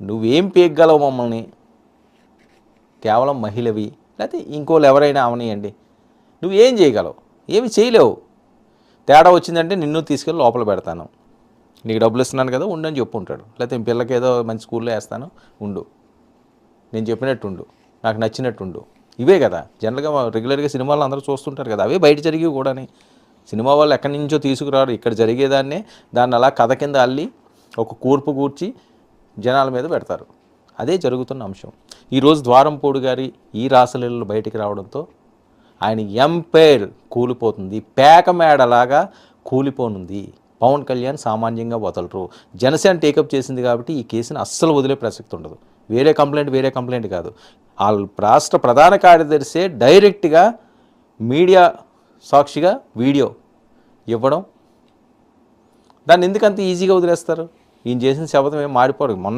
నువ్వేం పీకగలవు మమ్మల్ని? కేవలం మహిళవి లేకపోతే ఇంకోళ్ళు ఎవరైనా అవనియండి, నువ్వేం చేయగలవు? ఏమి చేయలేవు. తేడా వచ్చిందంటే నిన్ను తీసుకెళ్ళి లోపల పెడతాను, నీకు డబ్బులు ఇస్తున్నాను కదా ఉండని చెప్పు ఉంటాడు. లేకపోతే పిల్లకి ఏదో మంచి స్కూల్లో వేస్తాను ఉండు, నేను చెప్పినట్టు ఉండు, నాకు నచ్చినట్టు ఉండు. ఇవే కదా జనరల్గా రెగ్యులర్గా సినిమాలు అందరూ చూస్తుంటారు కదా, అవే బయట జరిగేవి కూడాని. సినిమా వాళ్ళు ఎక్కడి నుంచో తీసుకురారు, ఇక్కడ జరిగేదాన్నే దాన్ని అలా కథ కింద అల్లి ఒక కూర్పు కూర్చి జనాల మీద పెడతారు. అదే జరుగుతున్న అంశం. ఈరోజు ద్వారంపూడి గారి ఈ రాసలీలలు బయటికి రావడంతో ఆయన ఎంపైర్ కూలిపోతుంది, పేక మేడలాగా కూలిపోనుంది. పవన్ కళ్యాణ్ సామాన్యంగా వదలరు. జనసేన టేకప్ చేసింది కాబట్టి ఈ కేసుని అస్సలు వదిలే ప్రసక్తి ఉండదు. వేరే కంప్లైంట్ కాదు, ఆ రాష్ట్ర ప్రధాన కార్యదర్శే డైరెక్ట్గా మీడియా సాక్షిగా వీడియో ఇవ్వడం, దాన్ని ఎందుకంత ఈజీగా వదిలేస్తారు? ఈయన చేసిన శపథం ఏం మాడిపోరు. మొన్న